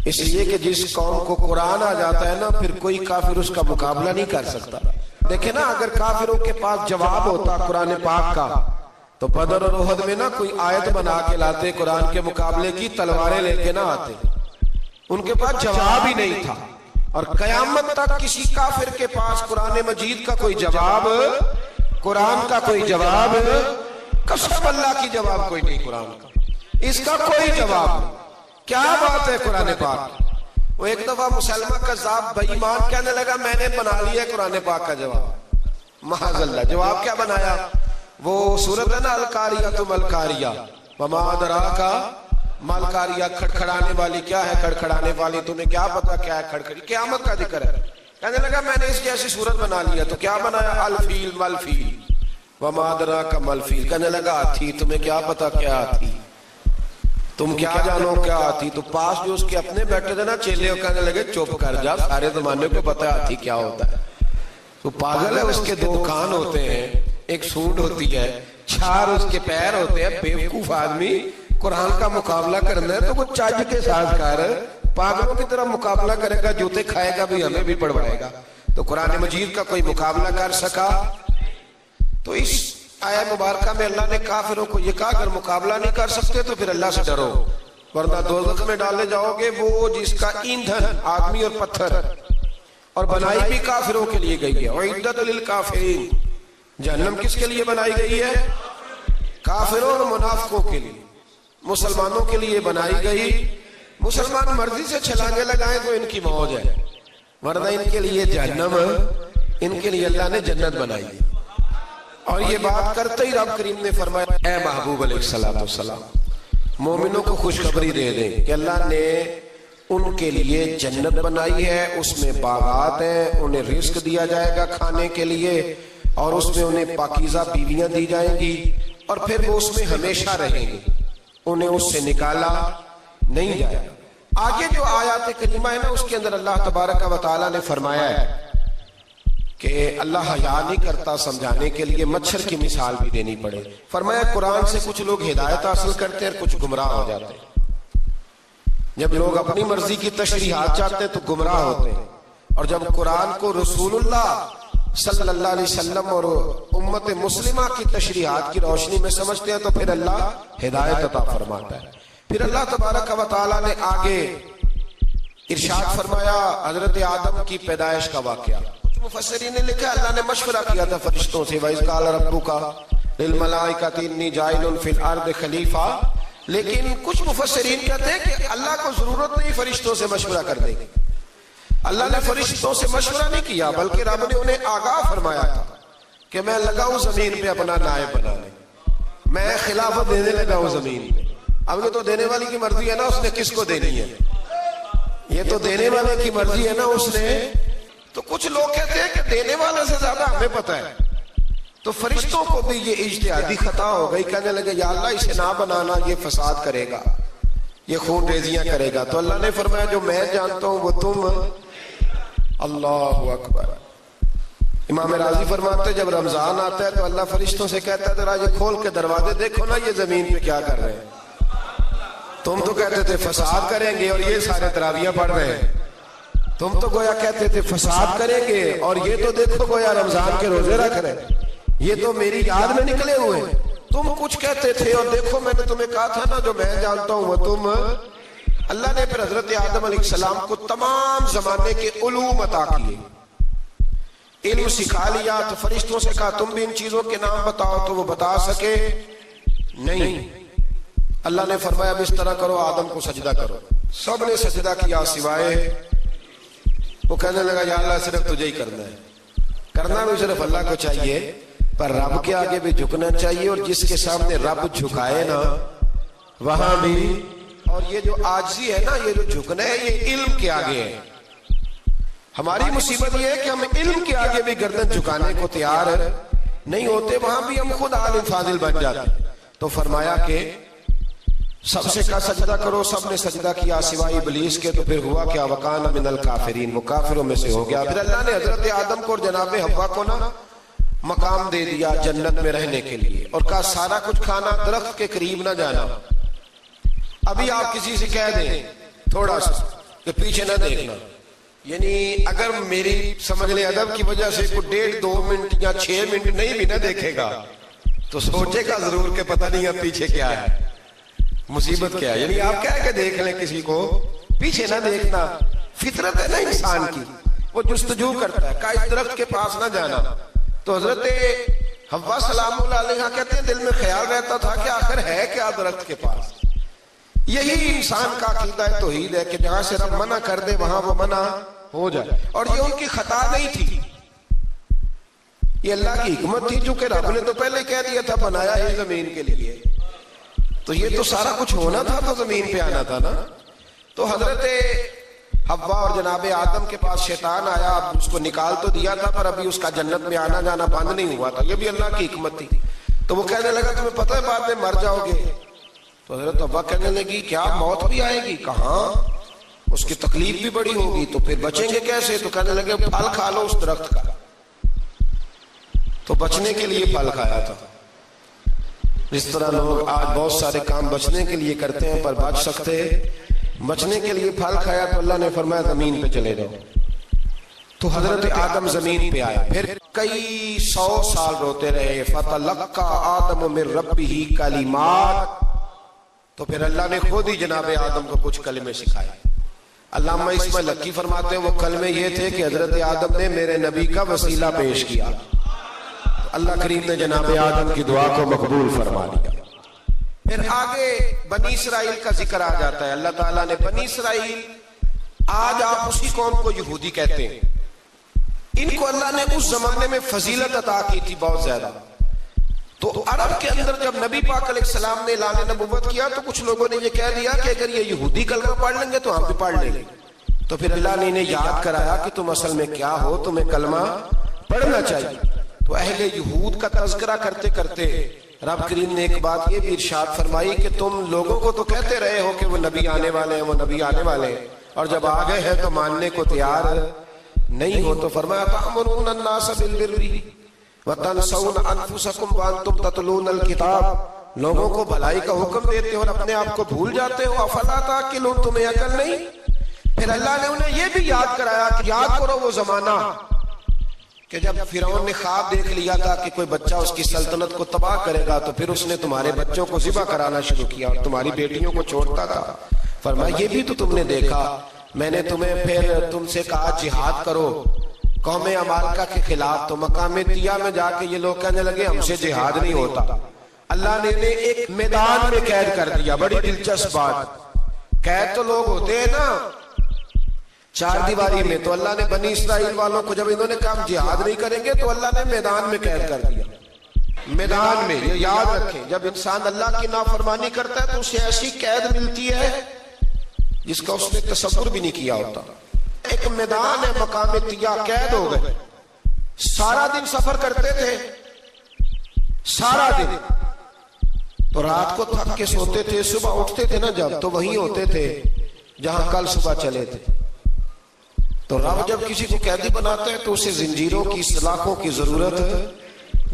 اس لیے کہ جس قوم کو قرآن آ جاتا ہے نا پھر کوئی کافر اس کا مقابلہ نہیں کر سکتا۔ دیکھیں نا اگر کافروں کے پاس جواب ہوتا قرآن پاک کا تو بدر اور احد میں نا کوئی آیت بنا کے لاتے قرآن کے مقابلے کی، تلواریں لے کے نہ آتے، ان کے پاس جواب ہی نہیں تھا۔ اور قیامت تک کسی کافر کے پاس قرآن مجید کا کوئی جواب، قرآن کا کوئی جواب، قسم اللہ کی جواب کوئی نہیں، قرآن کا اس کا کوئی جواب نہیں۔ کیا بات ہے قرآن پاک۔ وہ ایک دفعہ مسلمہ کذاب بے ایمان کہنے لگا میں نے بنا لیا قرآن پاک کا جواب، معاذ اللہ۔ جواب کیا بنایا؟ وہ سورت ہے نا القاریہ ملقاریہ وما ادراک ملقاریہ، کھڑکھڑانے والی کیا ہے؟ کھڑکھڑانے والی، تمہیں کیا پتا کیا ہے کھڑکھڑی؟ قیامت کا ذکر ہے۔ کہنے لگا میں نے اس جیسی صورت بنا لیا، تو کیا بنایا؟ الفیل ملفیل وما ادراک ملفیل۔ کہنے لگا ہاتھی، تمہیں کیا پتا کیا ہاتھی، تم کیا جانو کیا ہاتھی؟ تو پاس جو اس کے اپنے بیٹھے تھے نا چیلے، کہنے لگے چپ کر جا، سارے زمانے کو پتا ہے ہاتھی کیا ہوتا ہے۔ تو پاگل ہے، اس کے دو کان ہوتے ہیں، ایک سونڈ ہوتی ہے، چار اس کے پیر ہوتے ہیں۔ بیوقوف آدمی قرآن کا مقابلہ کرنا ہے تو وہ چج کے ساتھ کر، پاگلوں کی طرح مقابلہ کرے گا، جوتے کھائے گا بھی، ہمیں بھی پڑھوائے گا۔ تو قرآن مجید کا کوئی مقابلہ کر سکا؟ تو اس آیہ مبارکہ میں اللہ نے کافروں کو یہ کہا اگر مقابلہ نہیں کر سکتے تو پھر اللہ سے ڈرو، ورنہ دوزخ میں ڈالے جاؤ گے، وہ جس کا ایندھن آدمی اور پتھر، اور بنائی بھی کافروں کے لیے گئی ہے۔ وَعِدَّتْ لِلْكَافِرِينَ، جہنم کس کے لیے بنائی گئی ہے؟ کافروں اور منافقوں کے لیے، مسلمانوں کے لیے بنائی گئی۔ مسلمان مرضی سے چھلانگے لگائیں تو ان کی موج ہے، ورنہ ان کے لیے جہنم، ان کے لیے اللہ نے جنت بنائی ہے۔ اور یہ بات کرتے ہی رب کریم نے فرمایا اے محبوب علیہ السلام مومنوں کو خوشخبری دے دیں کہ اللہ نے ان کے لیے جنت بنائی ہے، اس میں باغات ہیں، انہیں رزق دیا جائے گا کھانے کے لیے، اور اس میں انہیں پاکیزہ بیویاں دی جائیں گی، اور پھر وہ اس میں ہمیشہ رہیں گے، انہیں اس سے نکالا نہیں جائے گا۔ آگے جو آیات کریمہ ہے نا اس کے اندر اللہ تبارک و تعالیٰ نے فرمایا ہے کہ اللہ حیا نہیں کرتا سمجھانے کے لیے مچھر کی مثال بھی دینی پڑے۔ فرمایا قرآن سے کچھ لوگ ہدایت حاصل کرتے ہیں اور کچھ گمراہ ہو جاتے ہیں۔ جب لوگ اپنی مرضی کی تشریحات چاہتے ہیں تو گمراہ ہوتے ہیں، اور جب قرآن کو رسول اللہ صلی اللہ علیہ وسلم اور امت مسلمہ کی تشریحات کی روشنی میں سمجھتے ہیں تو پھر اللہ ہدایت عطا فرماتا ہے۔ پھر اللہ تبارک و تعالیٰ نے آگے ارشاد فرمایا حضرت آدم کی پیدائش کا واقعہ۔ مفسرین نے لکھا اللہ نے مشورہ کیا تھا فرشتوں سے، وَإِذْ قَالَ رَبُّكَ لِلْمَلَائِكَةِ إِنِّي جَاعِلٌ فِي الْأَرْضِ خَلِيفَةً، لیکن کچھ مفسرین کہتے ہیں کہ اللہ کو ضرورت نہیں فرشتوں سے مشورہ کرنے کی، اللہ نے فرشتوں سے مشورہ نہیں کیا، بلکہ رب نے انہیں آگاہ فرمایا تھا کہ میں لگا ہوں زمین پہ اپنا نائب بنانے، میں خلافت دینے لگا ہوں زمین پہ۔ اب یہ تو دینے والی کی مرضی ہے نا، اس نے کس کو دینی ہے، یہ تو دینے والے کی مرضی ہے نا اس نے. تو کچھ لوگ کہتے ہیں کہ دینے والے سے زیادہ ہمیں پتہ ہے. تو فرشتوں کو بھی یہ اجتہادی خطا ہو گئی, کہنے لگے یا اللہ اسے نہ بنانا, یہ فساد کرے گا, یہ خون ریزیاں کرے گا. تو اللہ نے فرمایا جو میں جانتا ہوں وہ تم. اللہ اکبر. امام راضی فرماتے جب رمضان آتا ہے تو اللہ فرشتوں سے کہتا ہے ذرا یہ کھول کے دروازے دیکھو نا یہ زمین پہ کیا کر رہے ہیں. تم تو کہتے تھے فساد کریں گے اور یہ سارے تراویح پڑھ رہے ہیں. تم تو گویا کہتے تھے فساد کریں گے اور یہ تو دیکھو گویا رمضان کے روزے رکھ رہے ہیں. یہ تو میری یاد میں نکلے ہوئے. تم کچھ کہتے تھے اور دیکھو میں نے تمہیں کہا تھا نا جو میں جانتا ہوں وہ تم. اللہ نے پھر حضرت آدم علیہ السلام کو تمام زمانے کے علوم عطا کیے, علم سکھا لیا. تو فرشتوں سے کہا تم بھی ان چیزوں کے نام بتاؤ, تو وہ بتا سکے نہیں. اللہ نے فرمایا اب اس طرح کرو آدم کو سجدہ کرو. سب نے سجدہ کیا سوائے. وہ کہنے لگا یا اللہ صرف تجھے ہی کرنا ہے. کرنا بھی صرف اللہ کو چاہیے پر رب کے آگے بھی جھکنا چاہیے, اور جس کے سامنے رب جھکائے نا وہاں بھی. اور یہ جو عاجزی ہے نا, یہ جو جھکنا ہے یہ علم کے آگے ہے. ہماری مصیبت یہ ہے کہ ہم علم کے آگے بھی گردن جھکانے کو تیار نہیں ہوتے, وہاں بھی ہم خود عالم فاضل بن جاتے. تو فرمایا کہ سب سے کہا سجدہ کرو. سب نے سجدہ کیا سوائے ابلیس کے. تو پھر ہوا کیا وکان من الکافرین, وہ کافروں میں سے ہو گیا. پھر اللہ نے حضرت آدم کو اور جناب حوا کو نا مقام دے دیا جنت میں رہنے کے لیے, اور کہا سارا کچھ کھانا, درخت کے قریب نہ جانا. ابھی آپ کسی سے کہہ دیں تھوڑا سا کہ پیچھے نہ دیکھنا, یعنی اگر میری سمجھ لیں ادب کی وجہ سے کوئی 1.5-2 منٹ یا 6 منٹ نہیں بھی نہ دیکھے گا تو سوچے گا ضرور کہ پتہ نہیں اب پیچھے کیا ہے, مصیبت کیا ہے. یعنی آپ کہہ کے دیکھ لیں کسی کو, پیچھے نہ دیکھنا فطرت ہے نا انسان کی, وہ جستجو کرتا ہے کہ اس درخت کے پاس نہ جانا. تو حضرت حوا سلام اللہ علیہ کہتے ہیں دل میں خیال رہتا تھا کہ آخر ہے کیا درخت کے پاس. یہی انسان کا عقیدہ توحید ہے کہ جہاں سے رب منع کر دے وہاں وہ منع ہو جائے. اور یہ ان کی خطا نہیں تھی, یہ اللہ کی حکمت تھی, چونکہ رب نے تو پہلے کہہ دیا تھا بنایا ہے زمین کے لیے, تو یہ تو سارا کچھ ہونا تھا تو زمین پہ آنا تھا نا. تو حضرت حوا اور جناب آدم کے پاس شیطان آیا, اب اس کو نکال تو دیا تھا پر ابھی اس کا جنت میں آنا جانا بند نہیں ہوا تھا, یہ بھی اللہ کی حکمت تھی. تو وہ کہنے لگا تمہیں پتہ ہے بعد میں مر جاؤ گے. تو حضرت حوا کہنے لگی کیا موت بھی آئے گی؟ کہاں, اس کی تکلیف بھی بڑی ہوگی, تو پھر بچیں گے کیسے؟ تو کہنے لگے پھل کھا لو اس درخت کا. تو بچنے کے لیے پھل کھایا تھا. اس طرح لوگ آج بہت سارے کام بچنے کے لیے کرتے ہیں پر بچ سکتے, بچنے کے لیے پھل کھایا تو اللہ نے فرمایا زمین پہ چلے جاؤ. تو حضرت آدم زمین پہ آئے, پھر کئی 100 سال روتے رہے. فَتَلَقَّى آدَمُ مِن رَبِّهِ کَلِمَاتٍ, تو پھر اللہ نے خود ہی جناب آدم کو کچھ کلمے سکھائے. علامہ اسماعیل حقی فرماتے ہیں وہ کلمے یہ تھے کہ حضرت آدم نے میرے نبی کا وسیلہ پیش کیا, اللہ کریم نے جناب آدم کی دعا کو مقبول فرما لیا. پھر آگے بنی اسرائیل کا ذکر آ جاتا ہے. اللہ تعالیٰ نے بنی اسرائیل, آج آپ اسی قوم کو یہودی کہتے ہیں, ان کو اللہ نے اس زمانے میں فضیلت عطا کی تھی بہت زیادہ. تو عرب کے اندر جب نبی پاک علیہ السلام نے اعلان نبوت کیا تو کچھ لوگوں نے یہ کہہ دیا کہ اگر یہ یہودی کلمہ پڑھ لیں گے تو ہم بھی پڑھ لیں گے. تو پھر اللہ نے انہیں یاد کرایا کہ تم اصل میں کیا ہو, تمہیں کلمہ پڑھنا چاہیے. تو اہل یہود کا تذکرہ کرتے کرتے رب کریم نے ایک بات یہ بھی ارشاد فرمائی کہ تم لوگوں کو تو کہتے رہے ہو کہ وہ نبی آنے والے ہیں, وہ نبی آنے والے ہیں, اور جب آ گئے ہیں تو ماننے کو تیار نہیں ہو. تو فرمایا تأمرون الناس بالبر وتنسون انفسکم وانتم تتلون الکتاب, لوگوں کو بھلائی کا حکم دیتے ہو اور اپنے آپ کو بھول جاتے ہو. افلا تعقلون, تمہیں عقل نہیں؟ پھر اللہ نے انہیں یہ بھی یاد کرایا کہ یاد کرو وہ زمانہ کہ جب فرعون نے خواب دیکھ لیا تھا کہ کوئی بچہ اس کی سلطنت کو تباہ کرے گا, تو پھر اس نے تمہارے بچوں کو ذبح کرانا شروع کیا اور تمہاری بیٹیوں کو چھوڑتا تھا. فرمایا یہ بھی تو تم نے دیکھا, میں نے تمہیں پھر تم سے کہا جہاد کرو قوم عمالقہ کے خلاف, تو مقام طیہ میں جا کے یہ لوگ کہنے لگے ہم سے جہاد نہیں ہوتا. اللہ نے انہیں ایک میدان میں قید کر دیا. بڑی دلچسپ بات, قید تو لوگ ہوتے ہیں نا چار دیواری میں, تو اللہ نے بنی اسرائیل والوں کو جب انہوں نے کہا جہاد نہیں کریں گے تو اللہ نے میدان میں قید کر دیا. میدان میں, یہ یاد رکھیں, جب انسان اللہ کی نافرمانی کرتا ہے تو اسے ایسی قید ملتی ہے جس کا اس نے تصور بھی نہیں کیا ہوتا. ایک میدان ہے مقام طیا، قید ہو گئے، سارا دن سفر کرتے تھے، سارا دن. تو رات کو تھک کے سوتے تھے، صبح اٹھتے تھے نا جب، تو وہیں ہوتے تھے جہاں کل صبح چلے تھے. تو رب جب کسی کو قیدی بناتا ہے تو اسے زنجیروں کی، سلاخوں کی ضرورت ہے.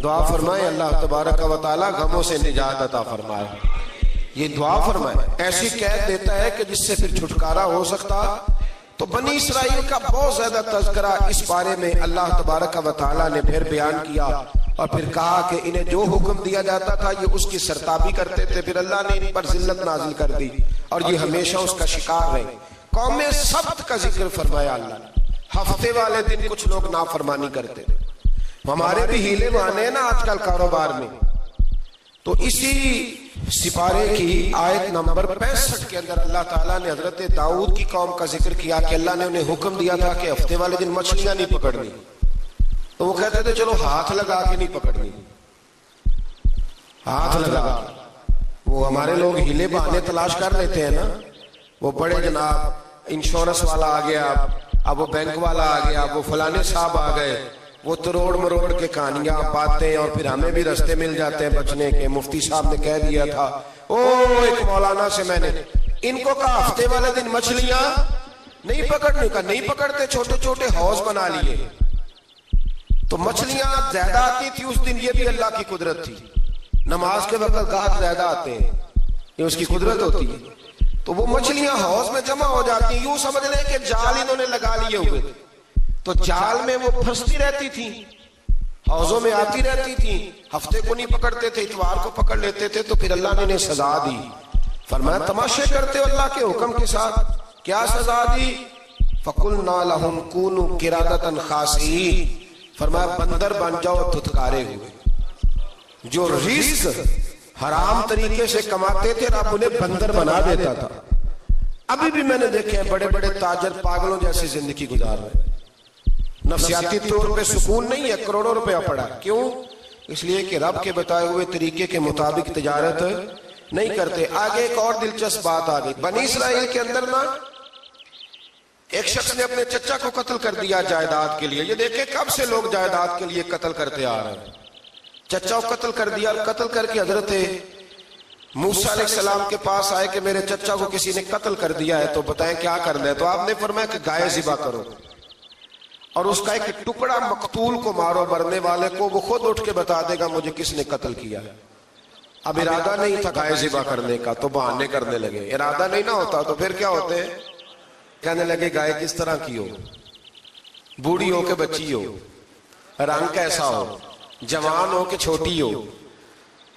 دعا فرمائے اللہ تبارک و تعالی غموں سے نجات عطا فرمائے. یہ دعا فرمائے. ایسی قید دیتا ہے کہ جس سے پھر چھٹکارا ہو سکتا. تو بنی اسرائیل کا بہت زیادہ تذکرہ اس بارے میں اللہ تبارک و تعالی نے پھر بیان کیا، اور پھر کہا کہ انہیں جو حکم دیا جاتا تھا یہ اس کی سرتابی کرتے تھے. پھر اللہ نے ان پر ذلت نازل کر دی اور یہ ہمیشہ اس کا شکار رہے. قوم سبت کا ذکر فرمایا اللہ نے. ہفتے والے دن کچھ لوگ نافرمانی کرتے تھے. ہمارے بھی ہیلے مانے ہیں نا آج کل کاروبار میں. تو اسی سپارے کی آیت نمبر 65 کے اندر اللہ تعالیٰ نے حضرت داؤد کی قوم کا ذکر کیا کہ اللہ نے انہیں حکم دیا تھا کہ ہفتے والے دن مچھلیاں نہیں پکڑنی. تو وہ کہتے تھے چلو ہاتھ لگا کے نہیں پکڑنی، ہاتھ لگا. وہ ہمارے لوگ ہیلے بہانے تلاش کر لیتے ہیں نا. وہ بڑے جناب انشورنس والا آ گیا، اب وہ بینک والا آ گیا، وہ فلانے صاحب آ گئے، وہ تروڑ مروڑ کے کہانیاں باتیں، اور پھر ہمیں بھی رستے مل جاتے ہیں بچنے کے. مفتی صاحب نے کہہ دیا تھا، ایک مولانا سے میں نے ان کو کہا ہفتے والے دن مچھلیاں نہیں پکڑنے کا. نہیں پکڑتے، چھوٹے چھوٹے حوض بنا لیے. تو مچھلیاں زیادہ آتی تھی اس دن. یہ بھی اللہ کی قدرت تھی. نماز کے وقت گاہک زیادہ آتے ہیں، یہ اس کی قدرت ہوتی ہے. تو وہ مچھلیاں حوض میں جمع ہو جاتی ہیں. یوں سمجھ لیں کہ جال انہوں نے لگا لیے ہوئے تھے. تو جال میں وہ پھنستی رہتی تھی، حوضوں میں آتی رہتی تھی. ہفتے کو نہیں پکڑتے تھے، اتوار کو پکڑ لیتے تھے. تو پھر اللہ نے انہیں سزا دی. فرمایا تماشے کرتے ہو اللہ کے حکم کے ساتھ. کیا سزا دی؟ فَقُلْنَا لَهُمْ كُونُوا قِرَادَةً خَاسِئِينَ. فرمایا بندر بن جاؤ دھتکارے ہوئے. جو رزق حرام طریقے سے کماتے تھے رب انہیں بندر بنا دیتا تھا. ابھی بھی میں نے دیکھے ہیں بڑے بڑے تاجر پاگلوں جیسی زندگی گزار رہے ہیں. نفسیاتی طور پہ سکون نہیں ہے، کروڑوں روپیہ پڑا. کیوں؟ اس لیے کہ رب کے بتائے ہوئے طریقے کے مطابق تجارت نہیں کرتے. آگے ایک اور دلچسپ بات آ گئی. بنی اسرائیل کے اندر نا ایک شخص نے اپنے چچا کو قتل کر دیا جائیداد کے لیے. یہ دیکھیں کب سے لوگ جائیداد کے لیے قتل کرتے آ رہے ہیں. چچا کو قتل کر دیا. قتل کر کے حضرت موسیٰ علیہ السلام کے پاس آئے کہ میرے چچا کو کسی نے قتل کر دیا ہے، تو بتائیں کیا کرنا ہے. تو آپ نے فرمایا کہ گائے ذبح کرو اور اس کا ایک ٹکڑا مقتول کو مارو، مرنے والے کو. وہ خود اٹھ کے بتا دے گا مجھے کس نے قتل کیا ہے. اب ارادہ نہیں تھا گائے ذبح کرنے کا تو بہانے کرنے لگے. ارادہ نہیں نہ ہوتا تو پھر کیا ہوتے ہیں؟ کہنے لگے گائے کس طرح کی ہو، بوڑھی ہو کہ بچی ہو، رنگ کیسا ہو، جوان ہو کہ چھوٹی ہو،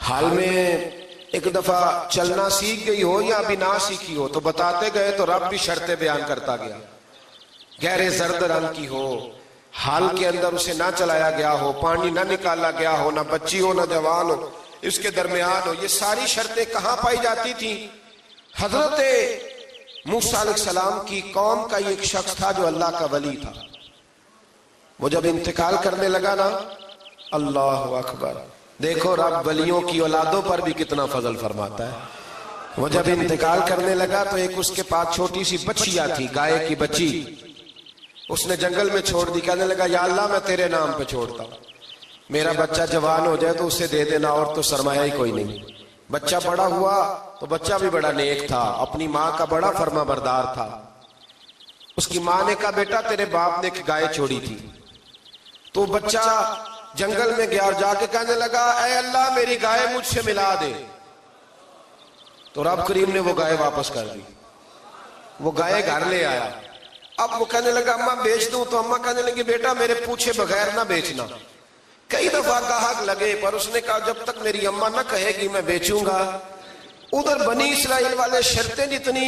حال میں ایک دفعہ چلنا سیکھ گئی ہو یا ابھی نہ سیکھی ہو. تو بتاتے گئے تو رب بھی شرطیں بیان کرتا گیا. گہرے زرد رنگ کی ہو، حال کے اندر اسے نہ چلایا گیا ہو، پانی نہ نکالا گیا ہو، نہ بچی ہو نہ جوان ہو، اس کے درمیان ہو. یہ ساری شرطیں کہاں پائی جاتی تھی؟ حضرت موسیٰ علیہ السلام کی قوم کا ایک شخص تھا جو اللہ کا ولی تھا. وہ جب انتقال کرنے لگا نا، اللہ اکبر، دیکھو رب ولیوں کی اولادوں پر بھی کتنا فضل فرماتا ہے. وہ جب انتقال کرنے لگا تو ایک اس کے پاس چھوٹی سی بچیا تھی، گائے کی بچی. اس نے جنگل میں چھوڑ دی. کہنے لگا یا اللہ میں تیرے نام پہ چھوڑتا ہوں، میرا بچہ جوان ہو جائے تو اسے دے دینا، اور تو سرمایہ ہی کوئی نہیں. بچہ بڑا ہوا تو بچہ بھی بڑا نیک تھا، اپنی ماں کا بڑا فرما بردار تھا. اس کی ماں نے کہا بیٹا تیرے باپ نے ایک گائے چھوڑی تھی. تو بچہ جنگل میں گیا اور جا کے کہنے لگا اے اللہ میری گائے مجھ سے ملا دے. تو رب کریم نے وہ گائے واپس کر دی. وہ گائے گھر لے آیا. اب وہ کہنے لگا اماں بیچ دوں. تو اماں کہنے لگی بیٹا میرے پوچھے بغیر نہ بیچنا. کئی دفعہ گاہک لگے پر اس نے کہا جب تک میری اماں نہ کہے گی میں بیچوں گا. ادھر بنی اسرائیل والے شرطیں جتنی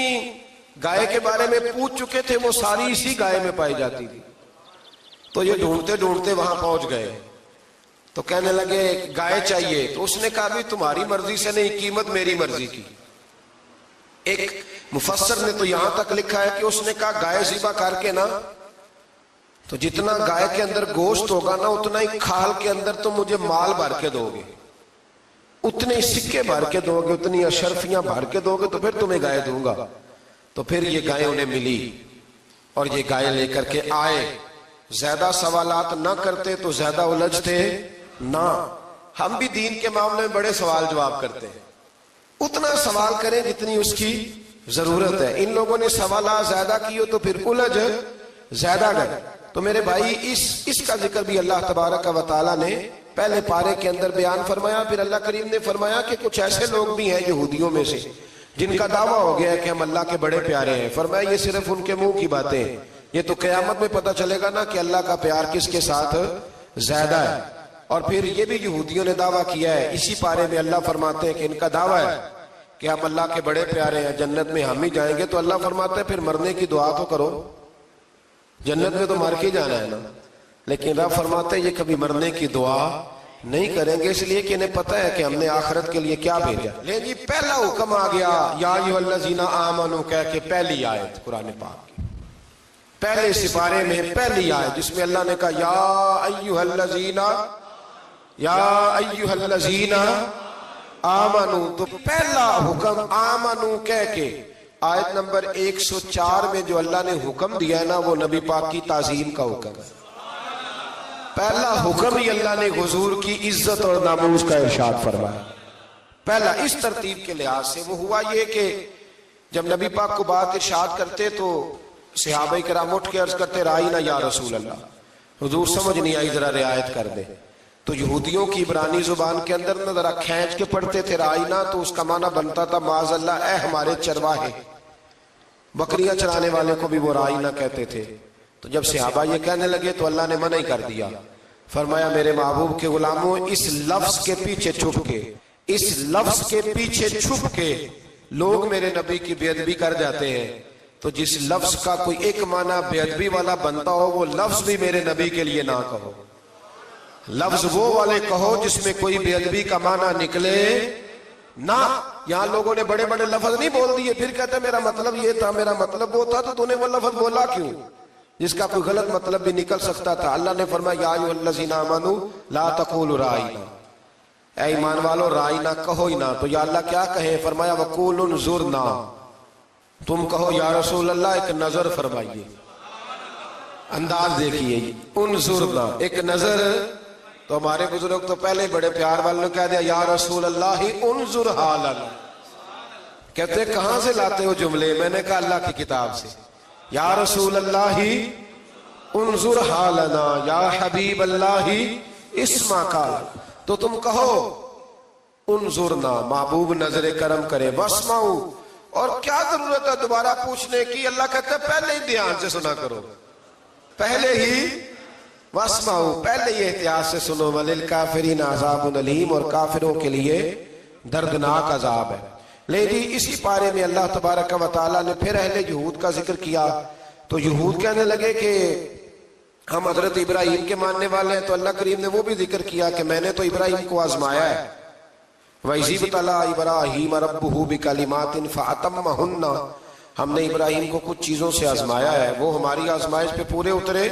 گائے کے بارے میں پوچھ چکے تھے وہ ساری اسی گائے میں پائی جاتی تھی. تو یہ ڈھونڈتے ڈھونڈتے وہاں پہنچ گئے. تو کہنے لگے گائے چاہیے. تو اس نے کہا بھی تمہاری مرضی سے نہیں، قیمت میری مرضی کی. ایک مفسر نے تو یہاں تک لکھا ہے کہ اس نے کہا گائے ذبح کر کے نا تو جتنا گائے کے اندر گوشت ہوگا نا اتنا ہی کھال کے اندر تو مجھے مال بھر کے دو گے، اتنے سکے بھر کے دو گے، اتنی اشرفیاں بھر کے دو گے تو پھر تمہیں گائے دوں گا. تو پھر یہ گائے انہیں ملی اور یہ گائے لے کر کے آئے. زیادہ سوالات نہ کرتے تو زیادہ الجھتے نہ. ہم بھی دین کے معاملے میں بڑے سوال جواب کرتے ہیں, اتنا سوال کریں جتنی اس کی ضرورت ہے. ان لوگوں نے سوالات زیادہ کیے تو پھر الجھ زیادہ گئے. تو میرے بھائی اس کا ذکر بھی اللہ تبارک و تعالیٰ نے پہلے پارے کے اندر بیان فرمایا. پھر اللہ کریم نے فرمایا کہ کچھ ایسے لوگ بھی ہیں یہودیوں میں سے جن کا دعویٰ ہو گیا ہے کہ ہم اللہ کے بڑے پیارے ہیں. فرمایا یہ صرف ان کے منہ کی باتیں ہیں, یہ تو قیامت میں پتہ چلے گا نا کہ اللہ کا پیار کس کے ساتھ زیادہ ہے. اور پھر یہ بھی یہودیوں نے دعویٰ کیا ہے, اسی پارے میں اللہ فرماتے ہیں کہ ان کا دعویٰ ہے کہ ہم اللہ کے بڑے پیارے ہیں, جنت میں ہم ہی جائیں گے. تو اللہ فرماتا ہے پھر مرنے کی دعا تو کرو, جنت میں تو مر کے جانا ہے نا. لیکن رب فرماتے ہیں یہ کبھی مرنے کی دعا نہیں کریں گے, اس لیے کہ انہیں پتہ ہے کہ ہم نے آخرت کے لیے کیا بھیجا. لے جی پہلا حکم آ گیا, یا ایھا الذین آمنوا کہہ کے پہلی آیت قرآن پاک کی پہلے سپارے میں پہلی آیت جس میں اللہ نے کہا یا ایھا الذین آمنوا. تو پہلا حکم آمنوا کہہ کے آیت نمبر 104 میں جو اللہ نے حکم دیا ہے نا وہ نبی پاک کی تعظیم کا حکم ہے. پہلا حکم ہی اللہ نے حضور کی عزت اور ناموس کا ارشاد فرمایا. پہلا اس ترتیب کے لحاظ سے وہ ہوا یہ کہ جب نبی پاک کو بات ارشاد کرتے تو صحابہ کرام اٹھ کے عرض کرتے رائینا یا رسول اللہ, حضور سمجھ نہیں آئی ذرا رعایت کر دے. تو یہودیوں کی عبرانی زبان کے اندر نہ ذرا کھینچ کے پڑھتے تھے رائینا, تو اس کا معنی بنتا تھا معاذ اللہ اے ہمارے چرواہے. بکریاں چرانے والے کو بھی وہ رائینا کہتے تھے. تو جب صحابہ یہ کہنے لگے تو اللہ نے منع ہی کر دیا. فرمایا میرے محبوب کے غلاموں, اس لفظ کے پیچھے چھپ کے, اس لفظ کے پیچھے چھپ کے لوگ میرے نبی کی بے ادبی کر جاتے ہیں. تو جس لفظ کا کوئی ایک معنی بے ادبی والا بنتا ہو وہ لفظ بھی میرے نبی کے لیے نہ کہو. لفظ وہ والے کہو جس میں کوئی بے ادبی کا معنی نکلے نہ. یہاں لوگوں نے بڑے بڑے لفظ نہیں بول دیے, پھر کہتے میرا مطلب یہ تھا, میرا مطلب وہ تھا, تو تو نے وہ لفظ بولا کیوں جس کا کوئی غلط مطلب بھی نکل سکتا تھا. اللہ نے فرمایا یا ایھا الذین آمنوا لا تقولوا رائینا, اے ایمان والو رائینا کہو ہی نہ. تو یا اللہ کیا کہیں؟ فرمایا وقولوا انظرنا, تم کہو یا رسول اللہ ایک نظر فرمائیے. انداز دیکھیے, انظرنا ایک نظر. تو ہمارے بزرگ تو پہلے بڑے پیار والوں نے کہہ دیا یا رسول اللہ انظر حالنا. کہتے کہاں سے لاتے ہو جملے؟ میں نے کہا اللہ کی کتاب سے. یا رسول اللہ انظر حالنا یا حبیب اللہ اسمع قال. تو تم کہو انظرنا, محبوب نظر کرم کرے, واسمعوا, اور کیا ضرورت ہے دوبارہ پوچھنے کی؟ اللہ کہتا ہے پہلے ہی دھیان سے سنا کرو, پہلے ہی واسمعوا, پہلے ہی احتیاط سے سنو. وللکافرین عذاب علیم, اور کافروں کے لیے دردناک عذاب ہے. لے جی اسی پارے میں اللہ تبارک و تعالیٰ نے پھر اہل یہود کا ذکر کیا. تو یہود کہنے لگے کہ ہم حضرت ابراہیم کے ماننے والے ہیں. تو اللہ کریم نے وہ بھی ذکر کیا کہ میں نے تو ابراہیم کو آزمایا ہے. وَإِذِ ابْتَلَىٰ إِبْرَاهِيمَ رَبُّهُ بِكَلِمَاتٍ فَأَتَمَّهُنَّ, ہم نے ابراہیم کو کچھ چیزوں سے آزمایا ہے, وہ ہماری آزمائش پہ پورے اترے.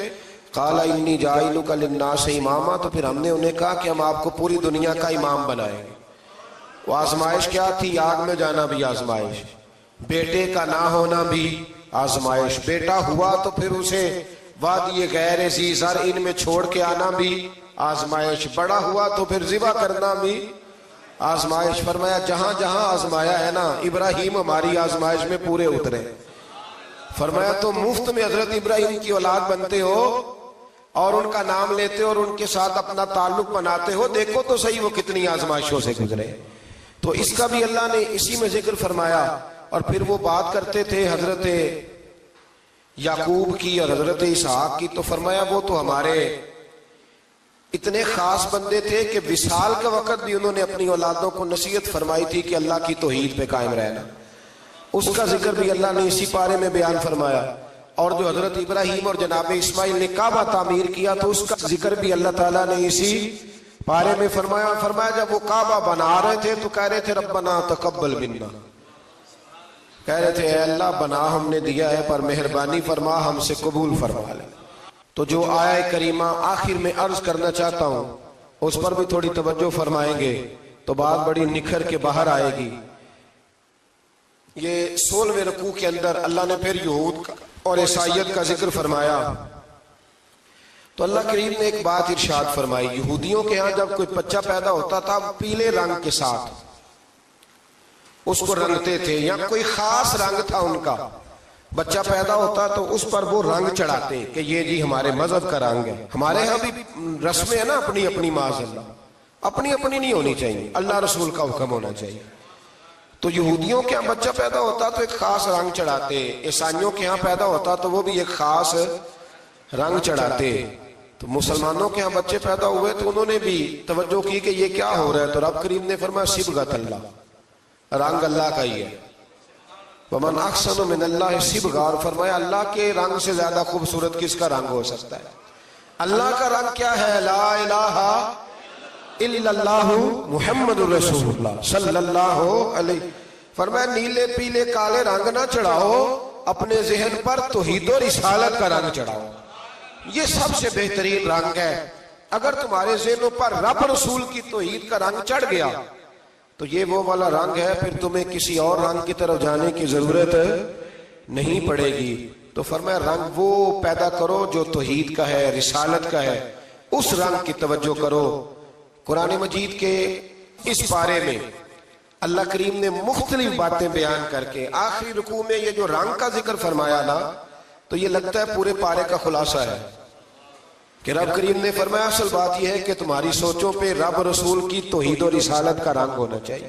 قَالَ إِنِّي جَاعِلُكَ لِلنَّاسِ إِمَامًا, تو پھر ہم نے انہیں کہا کہ ہم آپ کو پوری دنیا کا امام بنائیں گے. وہ آزمائش کیا تھی؟ آگ میں جانا بھی آزمائش, بیٹے کا نہ ہونا بھی آزمائش, بیٹا ہوا تو پھر اسے وادی غیر ذی زرع میں چھوڑ کے آنا بھی آزمائش, بڑا ہوا تو پھر ذبح کرنا بھی آزمائش. فرمایا جہاں جہاں آزمایا ہے نا ابراہیم ہماری آزمائش میں پورے اترے. فرمایا تو مفت میں حضرت ابراہیم کی اولاد بنتے ہو اور ان کا نام لیتے ہو اور ان کے ساتھ اپنا تعلق بناتے ہو, دیکھو تو صحیح وہ کتنی آزمائشوں سے گزرے. تو اس کا بھی اللہ نے اسی میں ذکر فرمایا. اور پھر وہ بات کرتے تھے حضرت یعقوب کی اور حضرت اسحاق کی. تو فرمایا وہ تو ہمارے اتنے خاص بندے تھے کہ وصال کے وقت بھی انہوں نے اپنی اولادوں کو نصیحت فرمائی تھی کہ اللہ کی توحید پہ قائم رہنا. اس کا ذکر بھی اللہ نے اسی پارے میں بیان فرمایا. اور جو حضرت ابراہیم اور جناب اسماعیل نے کعبہ تعمیر کیا تو اس کا ذکر بھی اللہ تعالیٰ نے اسی پارے میں فرمایا. فرمایا جب وہ کعبہ بنا رہے تھے تو کہہ رہے تھے ربنا تقبل منا, کہہ رہے تھے اے اللہ بنا ہم نے دیا ہے پر مہربانی فرما ہم سے قبول فرما لے. تو جو آیہ کریمہ آخر میں عرض کرنا چاہتا ہوں اس پر بھی تھوڑی توجہ فرمائیں گے تو بات بڑی نکھر کے باہر آئے گی. یہ 16ویں رکوع کے اندر اللہ نے پھر یہود اور عیسائیت کا ذکر فرمایا تو اللہ کریم نے ایک بات ارشاد فرمائی. یہودیوں کے ہاں جب کوئی بچہ پیدا ہوتا تھا پیلے رنگ کے ساتھ اس کو رنگتے تھے, یا کوئی خاص رنگ تھا ان کا, بچہ پیدا ہوتا تو اس پر وہ رنگ چڑھاتے کہ یہ جی ہمارے مذہب کا رنگ ہے. ہمارے ہاں بھی رسمیں ہیں نا اپنی اپنی, معاذ اللہ اپنی اپنی نہیں ہونی چاہیے, اللہ رسول کا حکم ہونا چاہیے. تو یہودیوں کے ہاں بچہ پیدا ہوتا تو ایک خاص رنگ چڑھاتے, عیسائیوں کے ہاں پیدا ہوتا تو وہ بھی ایک خاص رنگ چڑھاتے. تو مسلمانوں کے ہاں بچے پیدا ہوئے تو انہوں نے بھی توجہ کی کہ یہ کیا ہو رہا ہے, تو رب کریم نے فرمایا صبغۃ اللہ, رنگ اللہ کا ہی ہے. ومن احسن من اللہ صبغہ, اور فرمایا اللہ کے رنگ سے زیادہ خوبصورت کس کا رنگ ہو سکتا ہے. اللہ کا رنگ کیا ہے؟ لا الہ الا اللہ محمد رسول اللہ صلی اللہ علیہ. فرمایا نیلے پیلے کالے رنگ نہ چڑھاؤ, اپنے ذہن پر توحید و رسالت کا رنگ چڑھاؤ. یہ سب سے بہترین رنگ ہے. اگر تمہارے ذہنوں پر رب رسول کی توحید کا رنگ چڑھ گیا تو یہ وہ والا رنگ ہے, پھر تمہیں کسی اور رنگ کی طرف جانے کی ضرورت نہیں پڑے گی. تو فرمایا رنگ وہ پیدا کرو جو توحید کا ہے, رسالت کا ہے, اس رنگ کی توجہ کرو. قرآن مجید کے اس پارے میں اللہ کریم نے مختلف باتیں بیان کر کے آخری رکوع میں یہ جو رنگ کا ذکر فرمایا نا, تو یہ لگتا ہے پورے پارے کا خلاصہ ہے کہ رب کریم نے فرمایا اصل بات یہ ہے کہ تمہاری سوچوں پہ رب رسول کی توحید و رسالت کا رنگ ہونا چاہیے.